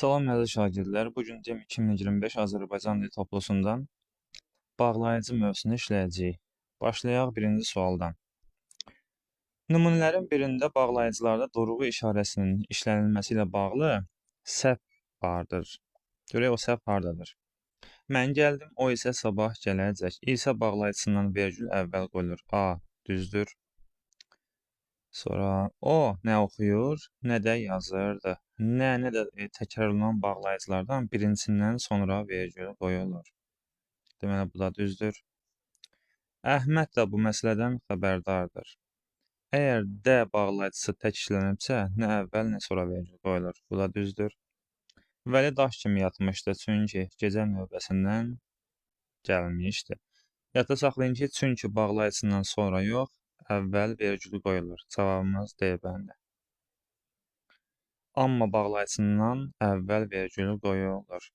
Salam əziz şagirdlər. Bu gün CEM 2025 Azərbaycan dil toplusundan bağlayıcı mövzusunu işləyəcəyik. Başlayaq birinci sualdan. Nümunələrin birində bağlayıcılarda durğu işarəsinin işlənilməsi ilə bağlı səhv vardır. Görək o səhv hardadır? Mən gəldim, o isə sabah gələcək. İsə bağlayıcısından vergül əvvəl qoyulur. A. Düzdür. Sonra o nə oxuyur, nə də yazırdı. Nə də təkrarlanan bağlayıcılardan birincisindən sonra vergül qoyulur. Deməli, bu da düzdür. Əhməd də bu məsələdən xəbərdardır. Əgər D bağlayıcısı tək işlənibsə, nə əvvəl, nə sonra vergül qoyulur. Bu da düzdür. Vəli daş kimi yatmışdı, çünki gecə növbəsindən gəlmişdi. Yadda saxlayın ki, çünki bağlayıcısından sonra yox, əvvəl vergül qoyulur. Cavabımız D bəndi. Amma bağlayıcısından əvvəl vergül qoyulur.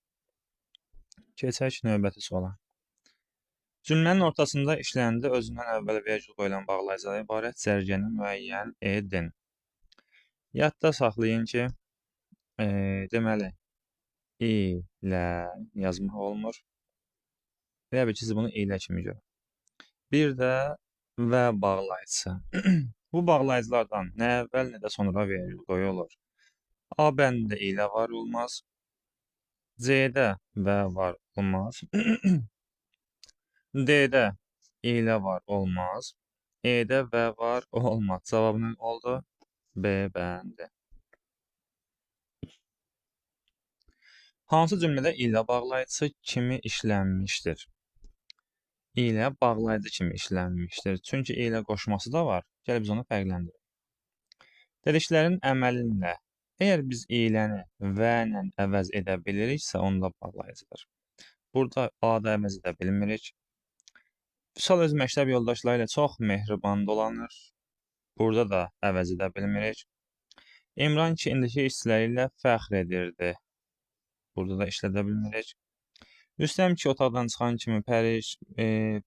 Keçək növbəti suala. Cümlənin ortasında işlənəndə özündən əvvəl vergül qoyulan bağlayıcıdan ibarət cərgəni müəyyən edin. Yadda saxlayın ki, deməli, ilə yazmaq olmur. Və bir ki, siz bunu ilə kimi görün. Bir də və bağlayıcısı. Bu bağlayıcılardan nə əvvəl, nə də sonra vergül qoyulur. A bəndində ilə var olmaz. C-də və var olmaz. D-də ilə var olmaz. E-də və var olmaz. Cavab nə oldu? B bəndi. Hansı cümlədə ilə bağlayıcısı kimi işlənmişdir? ilə bağlayıcı kimi işlənmişdir. Çünki ilə qoşması da var. Gəl biz onu fərqləndirək. Dediklərin əməlinlə, əgər biz iləni və ilə əvəz edə biliriksə, onda bağlayıcıdır. Burada A-da əvəz edə bilmirik. Vüsal öz məktəb yoldaşları ilə çox mehriban dolanır. Burada da əvəz edə bilmirik. İmran ki, indiki işçiləri ilə fəxr edirdi. Burada da işlədə bilmirik. Rüstəm ki, otaqdan çıxan kimi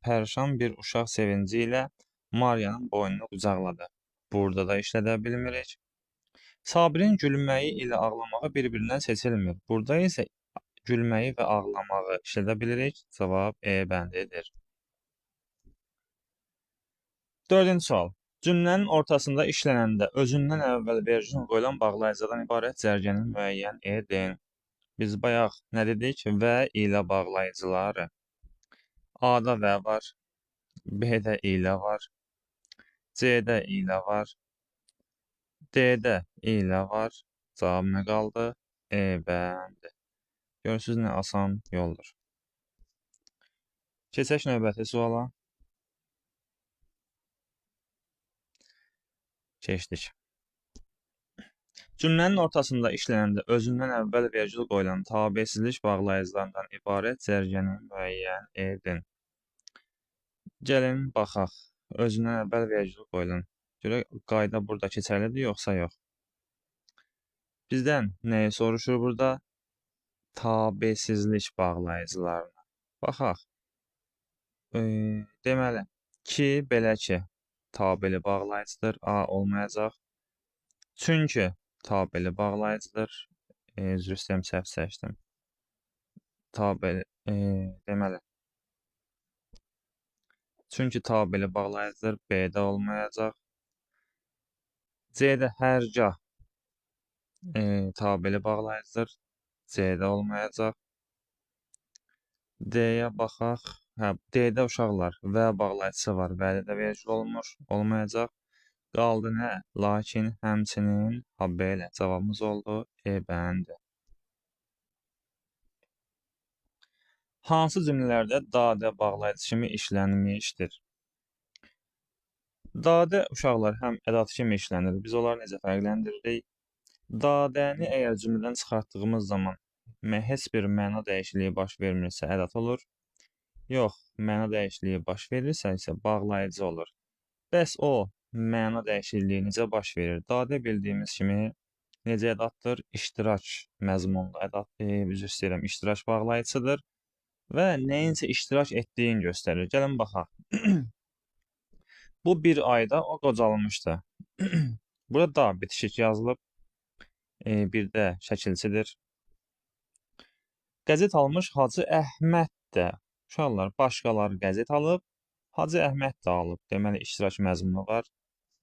pərişan bir uşaq sevinci ilə Mariyanın boynunu qucaqladı. Burada da işlədə bilmirik. Sabirin gülməyi ilə ağlamağı bir-birindən seçilmir. Burada isə gülməyi və ağlamağı işlədə bilirik. Cavab E bəndidir. Dördüncü sual. Cümlənin ortasında işlənəndə özündən əvvəl vergül qoyulan bağlayıcıdan ibarət cərgəni müəyyən edin. Biz bayaq nə dedik? Və ilə bağlayıcıları. A-da və var. B-də ilə var. C-də ilə var. D-də ilə var. Cavab nə qaldı? E bəndi. Görürsünüz nə asan yoldur. Keçək növbəti suala. Keçdik. Cümlənin ortasında işlənəndə özündən əvvəl vergül qoyulan tabesizlik bağlayıcılarından ibarət cərgəni müəyyən edin. Gəlin baxaq. Özündən əvvəl vergül qoyulan. Görək, qayda burada keçərlidir, yoxsa yox. Bizdən nəyi soruşur burada? Tabesizlik bağlayıcılarına. Baxaq. Deməli, ki, belə ki, tabeli bağlayıcıdır. A olmayacaq. Çünki tabeli bağlayıcıdır. Üzr istəyirəm, səhv seçdim. Tabeli, deməli. Çünki tabeli bağlayıcıdır. B-də olmayacaq. C-də hərgah tabeli bağlayıcıdır. C-də olmayacaq. D-yə baxaq. D-də uşaqlar və bağlayıcısı var. Vəli də vergül olmur. Olmayacaq. Qaldı nə? Lakin, həmçinin, belə. Cavabımız oldu. E bəndi. Hansı cümlələrdə dadə bağlayıcı kimi işlənmişdir? Dadə uşaqlar həm ədat kimi işlənir. Biz onları necə fərqləndiririk? Dadəni əgər cümlədən çıxartdığımız zaman heç bir məna dəyişikliyi baş vermirsə ədat olur. Yox, məna dəyişikliyi baş verirsə isə bağlayıcı olur. Bəs o məna dəyişikliyi necə baş verir? Dadə bildiyimiz kimi necə ədatdır? İştirak məzmunlu ədat, üzr istəyirəm, iştirak bağlayıcıdır və nəyincə iştirak etdiyini göstərir. Gəlin baxaq. Bu bir ayda o qocalmışdı. Burada da bitişik yazılıb. Bir də şəkilçidir. Qəzet almış Hacı Əhməd də. Uşaqlar, başqaları qəzet alıb, Hacı Əhməd də alıb. Deməli, iştirak məzmunu var.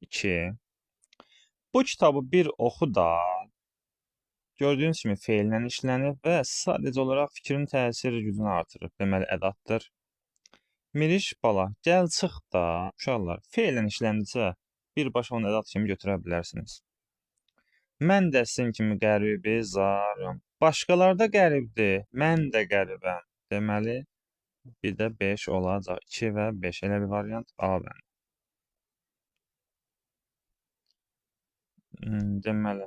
2. Bu kitabı bir oxu da gördüyünüz kimi feillə işlənib və sadəcə olaraq fikrin təsir gücünü artırır. Deməli, ədatdır. Miriş bala, gəl çıx da. Uşaqlar, feillə işləndicə birbaşa onu ədat kimi götürə bilərsiniz. Mən də sizin kimi qəribi zarım. Başqaları da qəribdir, mən də qəribəm. Deməli, bir də 5 olacaq. 2 və 5 elə bir variant A bəndə. Deməli,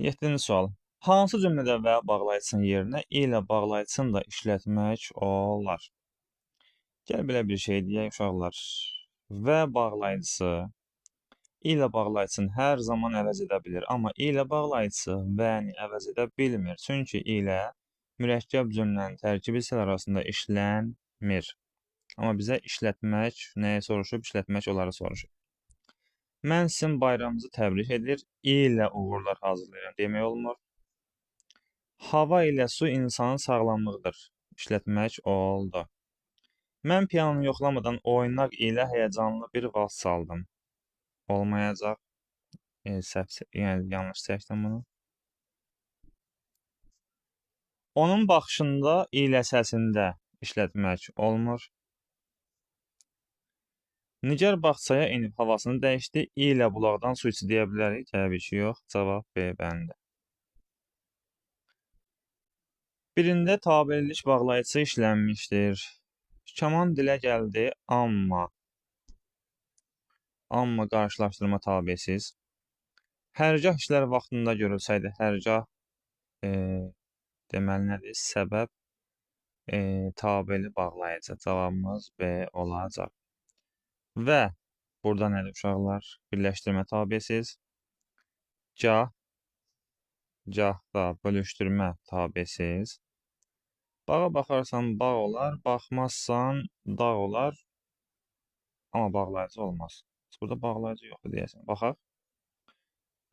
7-ci sual. Hansı cümlədə və bağlayıcısının yerinə ilə bağlayıcısını da işlətmək olar? Gəl belə bir şey deyək uşaqlar. Və bağlayıcısı ilə bağlayıcısını hər zaman əvəz edə bilir. Amma ilə bağlayıcısı və-ni əvəz edə bilmir. Çünki ilə mürəkkəb cümlənin tərkibi hissələr arasında işlənmir. Amma bizə işlətmək, nəyi soruşub? İşlətmək onları soruşub. Mən sizin bayramınızı təbrik edir, ilə uğurlar hazırlayıram demək olmur. Hava ilə su insanın sağlamlığıdır. İşlətmək oldu. Mən piyanonu yoxlamadan oynaq ilə həyəcanlı bir vals saldım. Olmayacaq. Yəni yanlış çəkdim bunu. Onun baxışında ilə səsində işlətmək olmur. Nigar bağçaya enib havasını dəyişdi. ilə bulaqdan su içi deyə bilərik. Təbii ki, yox. Cavab B bəndə. Birində tabelilik bağlayıcısı işlənmişdir. Kaman dilə gəldi, amma qarşılaşdırma tabesiz. Hərgah işlər vaxtında görülsəydi, hərgah deməli nədir? Səbəb tabeli bağlayıcı. Cavabımız B olacaq. Və burada nədir uşaqlar? Birləşdirmə tabesiz. Gah da bölüşdürmə tabesiz. Bağa baxarsan bağ olar, baxmazsan dağ olar. Amma bağlayıcı olmaz. Burada bağlayıcı yoxdur deyəsən. Baxaq.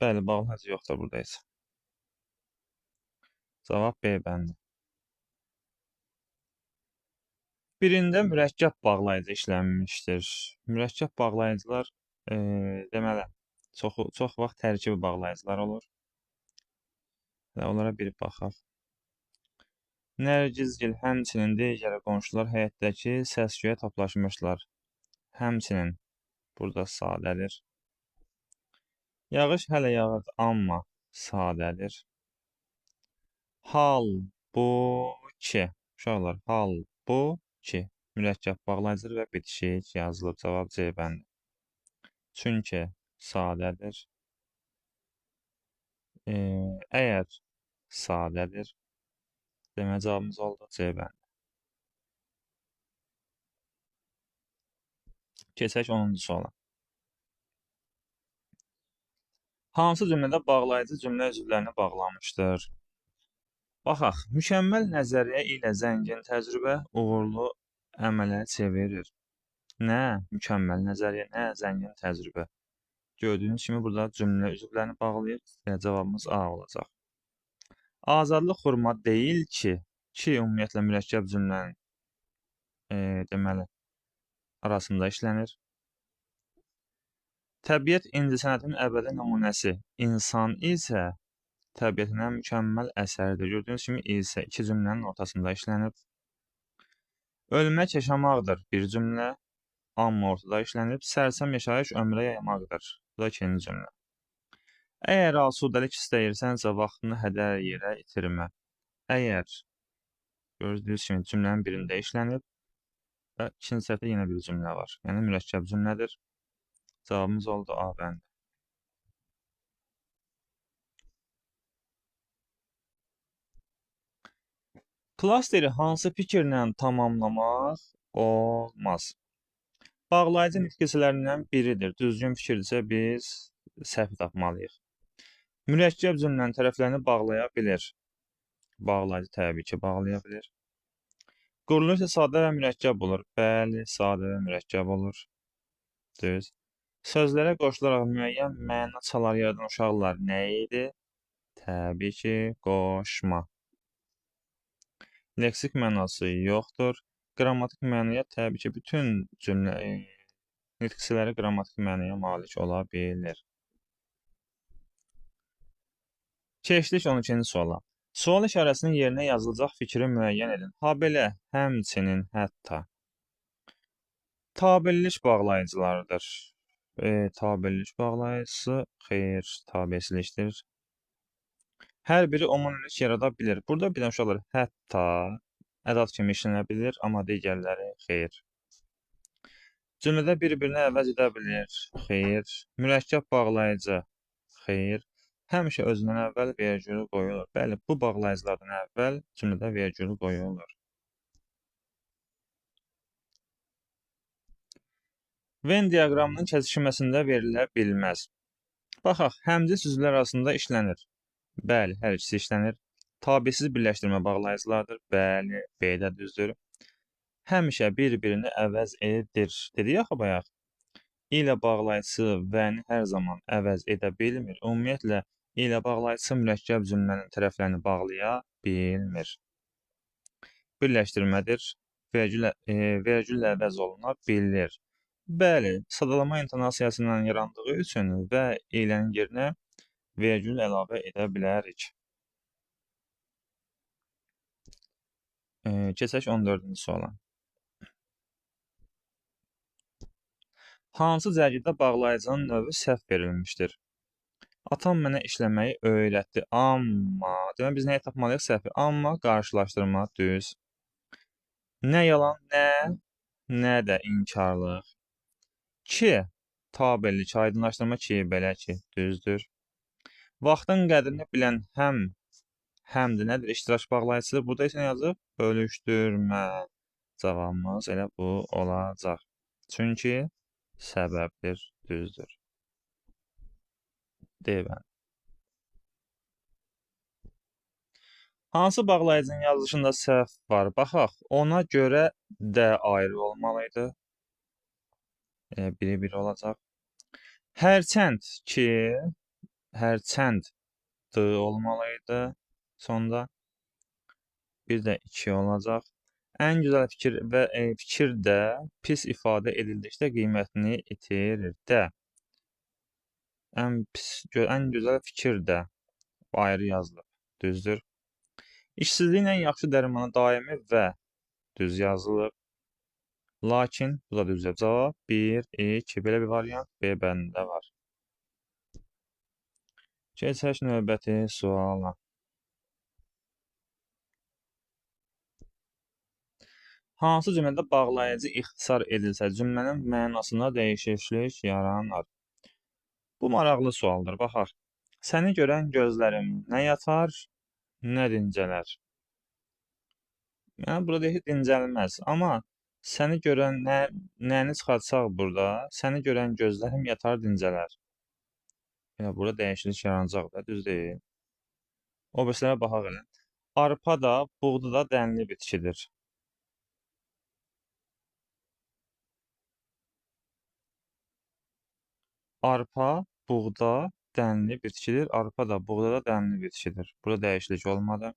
Bəli, bağlayıcı yoxdur burada heç. Cavab B bəndi. Birində mürəkkəb bağlayıcı işlənmişdir. Mürəkkəb bağlayıcılar deməli çox vaxt tərkibi bağlayıcılar olur. Və onlara bir baxaq. Nərgizgil, həmçinin digər qonşular həyətdəki səsküyə toplaşmışlar. Həmçinin burada sadədir. Yağış hələ yağırdı, amma sadədir. Halbuki, uşaqlar, halbuki mürəkkəb bağlayıcıdır və bitişik yazılıb. Cavab C bəndi. Çünki sadədir. Əgər sadədir, demək cavabımız oldu C bəndi. Keçək 10-cu suala. Hansı cümlədə bağlayıcı cümlə üzvlərini bağlamışdır? Baxaq, mükəmməl nəzəriyyə ilə zəngin təcrübə uğurlu əmələ çevirir. Nə mükəmməl nəzəriyyə, nə zəngin təcrübə. Gördüyünüz kimi burada cümlə üzvlərini bağlayır. Cavabımız A olacaq. Azadlıq xurma deyil ki ümumiyyətlə mürəkkəb cümlənin deməli arasında işlənir. Təbiət incəsənətin əbədi nümunəsi, insan isə təbiətinə mükəmməl əsərdir. Gördüyünüz kimi isə iki cümlənin ortasında işlənib. Ölmək yaşamaqdır bir cümlə, amma ortada işlənib. Sərsəm yaşayış ömrə yaymaqdır. Bu da ikinci cümlə. Əgər asudəlik istəyirsənsə vaxtını hədər yerə itirmə. Əgər gördüyünüz kimi cümlənin birində işlənib və ikinci səhvdə yenə bir cümlə var. Yəni mürəkkəb cümlədir. Cavabımız oldu A bəndi. Klasteri hansı fikirlə tamamlamaq olmaz? Bağlayıcı nitq hissələrindən biridir. Düzgün fikirdirsə biz səhv tapmalıyıq. Mürəkkəb cümlənin tərəflərini bağlaya bilir. Bağlayıcı təbii ki, bağlaya bilir. Quruluş isə sadə və mürəkkəb olur. Bəli, sadə və mürəkkəb olur. Düz. Sözlərə qoşularaq müəyyən məna çalar yaradan uşaqlar nə idi? Təbii ki, qoşma. Leksik mənası yoxdur. Qrammatik mənaya təbii ki, bütün cümlə nitqçiləri qrammatik mənaya malik ola bilir. Keçdik 12-ci suala. Sual işarəsinin yerinə yazılacaq fikri müəyyən edin. Habelə, həmçinin, hətta. Tabellik bağlayıcılarıdır. Tabellik bağlayıcısı xeyr, tabesizlikdir. Hər biri omurilik yarada bilir. Burada bir dənə uşaqlar hətta ədat kimi işlənə bilir, amma digərləri xeyr. Cümlədə bir-birini əvəz edə bilir. Xeyr. Mürəkkəb bağlayıcı. Xeyr. Həmişə özündən əvvəl vergül qoyulur. Bəli, bu bağlayıcılardan əvvəl cümlədə vergül qoyulur. Venn diaqramının kəsişməsində verilə bilməz. Baxaq, həmcins üzvlər arasında işlənir. Bəli, hər ikisi işlənir. Tabesiz birləşdirmə bağlayıcılardır. Bəli, B də düzdür. Həmişə bir-birini əvəz edir. Dedik axı bayaq. İlə bağlayıcısı və-ni hər zaman əvəz edə bilmir. Ümumiyyətlə, ilə bağlayıcısı mürəkkəb cümlənin tərəflərini bağlaya bilmir. Birləşdirmədir. Vergüllə əvəz oluna bilir. Bəli, sadalama intonasiyasından yarandığı üçün və ilənin yerinə vergül əlavə edə bilərik. Keçək 14-cü suala. Hansı cərgədə bağlayıcının növü səhv verilmişdir? Atam mənə işləməyi öyrətdi, amma... Demək, biz nəyə tapmalıyıq səhvi? Amma qarşılaşdırma düz. Nə yalan, nə də inkarlıq. Ki, tabellik, aydınlaşdırma ki, belə ki, düzdür. Vaxtın qədrini bilən həmdir, nədir? İştirak bağlayıcıdır. Burada isə nə yazıb? Bölüşdürmə. Cavabımız elə bu olacaq. Çünki səbəbdir, düzdür. Deyilən. Hansı bağlayıcının yazılışında səhv var? Baxaq, ona görə də ayrı olmalıydı. Biri olacaq. Hərçənd ki, hərçənd D olmalıydı. Sonda bir də 2 olacaq. Ən gözəl fikir və fikir də pis ifadə edildikdə qiymətini itirir də. Ən gözəl fikir də ayrı yazılıb. Düzdür. İşsizliklə yaxşı dərmanı daimi və düz yazılıb. Lakin bu da düzdür. Cavab 1, 2. Belə bir variant B bəndində var. Keçək növbəti suala. Hansı cümlədə bağlayıcı ixtisar edilsə, cümlənin mənasında dəyişiklik yaranır? Bu maraqlı sualdır. Baxaq. Səni görən gözlərim nə yatar, nə dincələr. Yəni, burada deyək ki, dincəlməz. Amma səni görən nəni çıxartsaq burada, səni görən gözlərim yatar, dincələr. Yəni, burada dəyişiklik yaranacaq da, düz deyil. O birisilərə baxaq elə. Arpa da, buğda da dənli bitkidir. Arpa, buğda dənli bitkidir. Arpa da, buğda da dənli bitkidir. Burada dəyişiklik olmadı.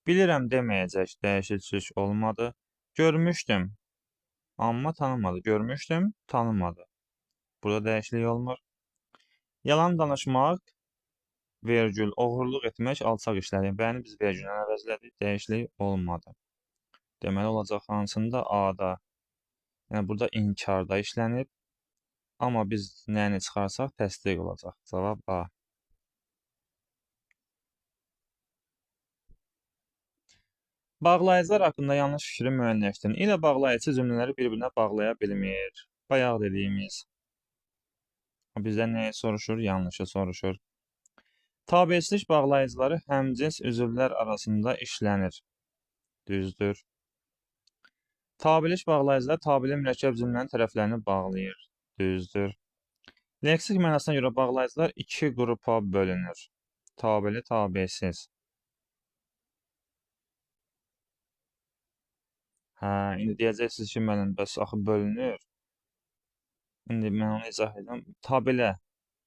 Bilirəm deməyəcək, dəyişiklik olmadı. Görmüşdüm, amma tanımadı. Görmüşdüm, tanımadı. Burada dəyişiklik olmur. Yalan danışmaq, vergül, oğurluq etmək alçaq işləri. Bəni biz vergüllə əvəzlədik, dəyişiklik olmadı. Deməli olacaq hansında A-da. Yəni burada inkarda işlənib. Amma biz nəni çıxarsaq təsdiq olacaq. Cavab A. Bağlayıcılar haqqında yanlış fikri müəyyənləşdirin. İlə bağlayıcı cümlələri bir-birinə bağlaya bilmir. Bayaq dediyimiz. Bizdən nəyi soruşur? Yanlışı soruşur. Tabesizlik bağlayıcıları həmcins üzvlər arasında işlənir. Düzdür. Tabelik bağlayıcılar tabeli mürəkkəb cümlənin tərəflərini bağlayır. Düzdür. Leksik mənasına görə bağlayıcılar iki qrupa bölünür. Tabeli, tabesiz. İndi deyəcəksiniz ki, mənim bəs axı bölünür. İndi mən onu izah edirəm. Tabelə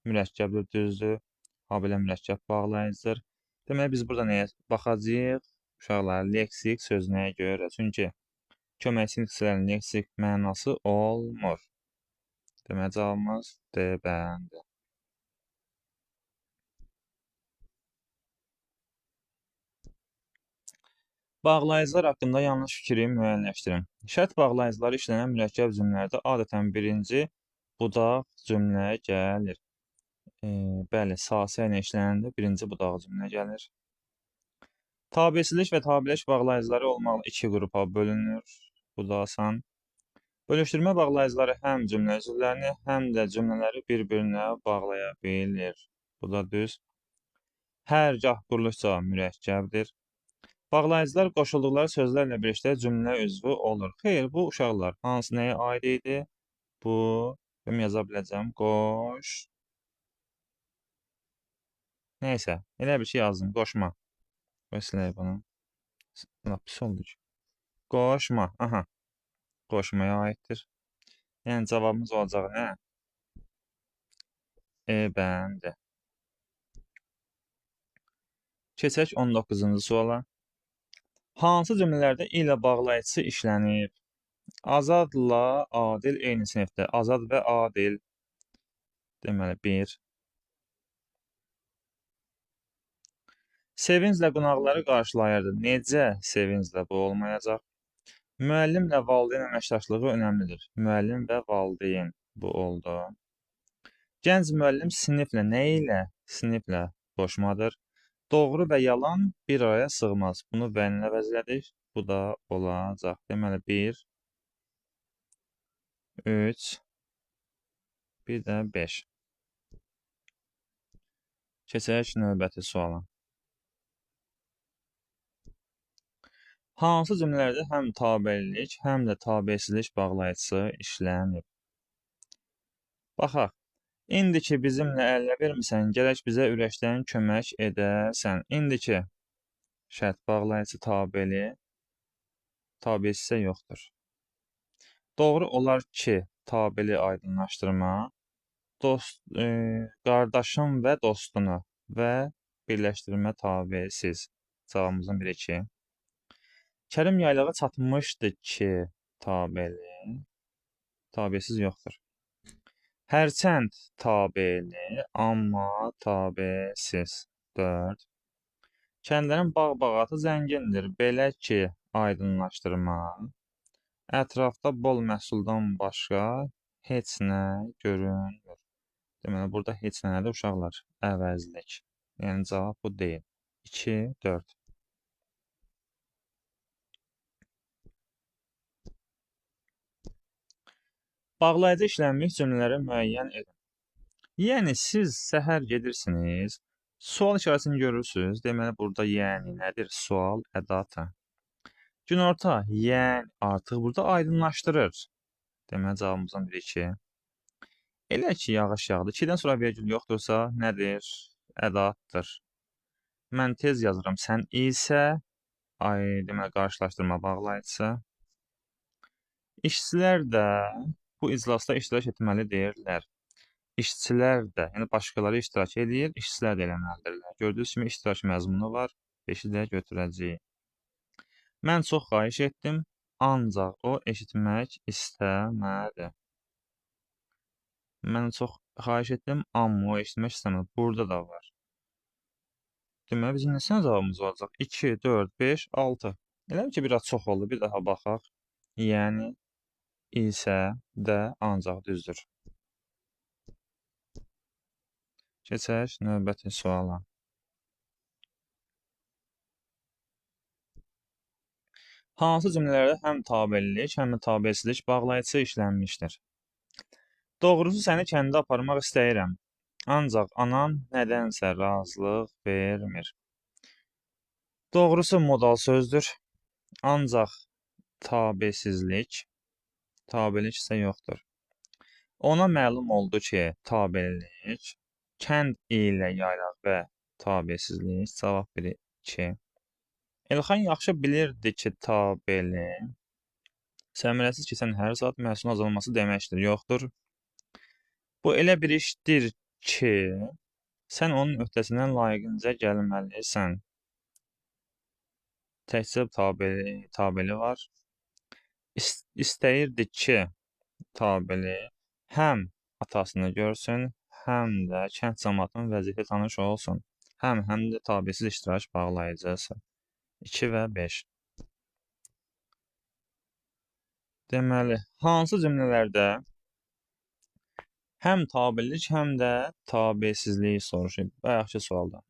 mürəkkəbdir, düzdür. habelə mürəkkəb bağlayıcıdır. Deməli, biz burada nəyə baxacağıq? Uşaqlar, leksik söz nəyə görə? Çünki köməkçi nitqçilərin leksik mənası olmur. Deməli, cavabımız D bəyandır. Bağlayıcılar haqqında yanlış fikri müəyyənləşdirin. Şərt bağlayıcıları işlənən mürəkkəb cümlələrdə adətən birinci budaq cümlə gəlir. Bəli, sası ilə işlənəndə birinci budaq cümlə gəlir. Tabeçilik və tabeləş bağlayıcıları olmaqla iki qrupa bölünür. Bu da asan. Bölüşdürmə bağlayıcıları həm cümlə üzvlərini, həm də cümlələri bir-birinə bağlaya bilir. Bu da düz. Hər gah quruluşca mürəkkəbdir. Bağlayıcılar qoşulduqları sözlərlə birlikdə cümlə üzvü olur. Xeyr, bu uşaqlar hansı nəyə aid idi? Bu, mən yaza biləcəm. Qoş. Nəysə, elə bir şey yazdım. Qoşma. Qoşlayaq bunu. Pis oldu ki. Qoşma. Aha. Qoşmaya aiddir. Yəni cavabımız olacaq nə? E bəndi. Keçək 19-cu suala. Hansı cümlələrdə ilə bağlayıcısı işlənib? Azadla Adil eyni sinifdə. Azad və Adil. Deməli, 1. Sevinclə qonaqları qarşılayırdı. Necə sevinclə bu olmayacaq? Müəllimlə valideyn əməkdaşlığı önəmlidir. Müəllim və valideyn bu oldu. Gənc müəllim siniflə nə ilə? Siniflə qoşmadır. Doğru və yalan bir araya sığmaz. Bunu və ilə əvəzlədik. Bu da olacaq. Deməli, 1, 3, bir də 5. Keçək növbəti suala. Hansı cümlələrdə həm tabelik, həm də tabeçilik bağlayıcısı işlənib? Baxaq. İndiki bizimlə əllə vermirsən, gərək bizə ürəkdən kömək edəsən. İndiki şərt bağlayıcı tabeli, tabeçi isə yoxdur. Doğru olar ki, tabeli aydınlaşdırma, qardaşım və dostunu və birləşdirmə tabesiz. Cavabımızın 1-2. Kərim yaylağa çatmışdı ki, tabeli, tabesiz yoxdur. Hərçənd tabeli, amma tabesiz. 4. Kəndlərin bağ-bağatı zəngindir. Belə ki, aydınlaşdırma. Ətrafda bol məhsuldan başqa heç nə görünmür. Deməli, burada heç nə nədir uşaqlar? Əvəzlik. Yəni, cavab bu deyil. 2, 4. Bağlayıcı işlənmiş cümlələri müəyyən edin. Yəni, siz səhər gedirsiniz, sual işarəsini görürsünüz. Deməli, burada yəni nədir? Sual ədatı. Günorta, yəni artıq burada aydınlaşdırır. Deməli, cavabımızın 1-2. Elə ki, yağış yağdı. 2-dən sonra vergül yoxdursa, nədir? Ədatdır. Mən tez yazıram. Sən isə, deməli, qarşılaşdırma bağlayıcısı. İşçilər də bu iclasda iştirak etməlidirlər. İşçilər də, yəni başqaları iştirak edir, işçilər də eləməlidirlər. Gördüyünüz kimi iştirak məzmunu var. 5-i də götürəcəyik. Mən çox xahiş etdim, ancaq o eşitmək istəmədi. Mən çox xahiş etdim, amma o eşitmək istəmədi. Burada da var. Deməli, bizim neçə cavabımız olacaq? 2, 4, 5, 6. Elə ki, biraz çox oldu. Bir daha baxaq. Yəni, isə də ancaq düzdür. Keçək növbəti suala. Hansı cümlələrdə həm tabelilik, həm də tabeçilik bağlayıcı işlənmişdir? Doğrusu səni kəndə aparmaq istəyirəm. Ancaq anam nədənsə razılıq vermir. Doğrusu modal sözdür. Ancaq tabesizlik, tabelik isə yoxdur. Ona məlum oldu ki, tabelik, kənd ilə yaylaq və tabesizlik. Cavab 1-2. Elxan yaxşı bilirdi ki, tabeli səmərəsiz keçən hər saat məhsulun azalması deməkdir. Yoxdur. Bu elə bir işdir ki, Sən onun öhdəsindən layiqincə gəlməlisən. Təkcə tabeli var. İstəyirdi ki, tabeli həm atasını görsün, həm də kənd cəmiyyətinin vəziyyəti tanış olsun. Həm də tabesiz iştirak bağlayıcısı. 2 və 5. Deməli, hansı cümlələrdə həm tabellik, həm də tabesizlik soruşur? Bayaqki sualda.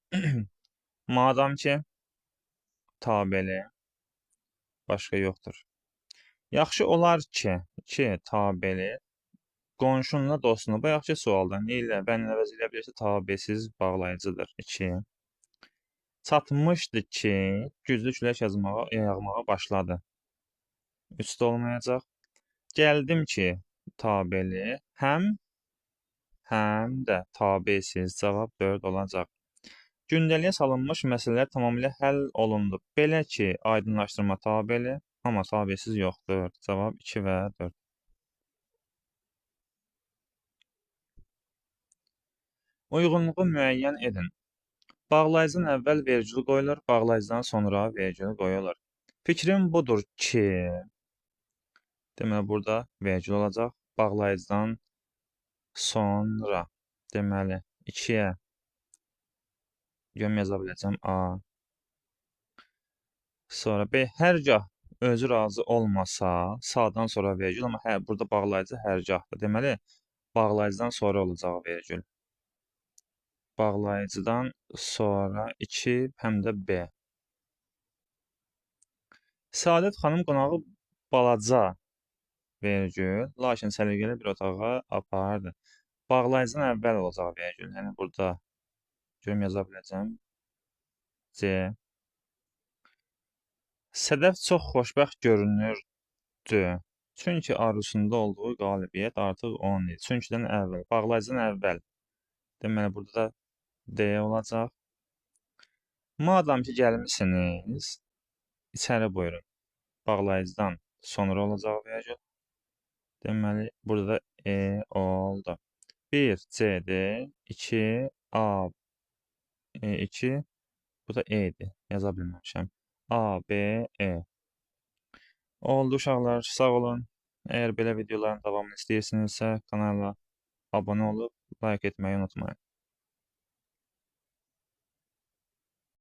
Madam ki, tabeli başqa yoxdur. Yaxşı olar ki, tabeli qonşunla dostunu. Bayaqki sualda nə ilə və nə əvəz edə bilirsə tabesiz bağlayıcıdır. 2. Çatmışdı ki, güclü külək yağmağa başladı. 3 də olmayacaq. Gəldim ki, tabeli həm də tabesiz. Cavab 4 olacaq. Gündəliyə salınmış məsələlər tamamilə həll olundu. Belə ki, aydınlaşdırma tabeli, amma tabesiz yoxdur. Cavab 2 və 4. Uyğunluğu müəyyən edin. Bağlayıcıdan əvvəl vergül qoyulur, bağlayıcıdan sonra vergül qoyulur. Fikrim budur ki, deməli burada vergül olacaq. Bağlayıcıdan sonra, deməli 2-yə yaza biləcəm A. Sonra B. Hərgah özü razı olmasa, sağdan sonra vergül, amma burada bağlayıcı hərgahdır. Deməli, bağlayıcıdan sonra olacaq vergül. Bağlayıcıdan sonra 2, həm də B. Səadət xanım qonağı balaca vergül, lakin səliqəli bir otağa apardı. Bağlayıcıdan əvvəl olacaq vergül. Yəni burada yaza biləcəm C. Sədəf çox xoşbəxt görünürdü. Çünki arzusunda olduğu qalibiyyət artıq onun idi. Çünkidən əvvəl, bağlayıcıdan əvvəl. Deməli, burada da D olacaq. Madam ki, gəlmisiniz, içəri buyurun. Bağlayıcıdan sonra olacaq vergül. Deməli, burada da E oldu. 1 C D, 2 A, 2, bu da E idi. Yaza bilməmişəm. A, B, E. Oldu uşaqlar, sağ olun. Əgər belə videoların davamını istəyirsinizsə, kanala abunə olub like etməyi unutmayın.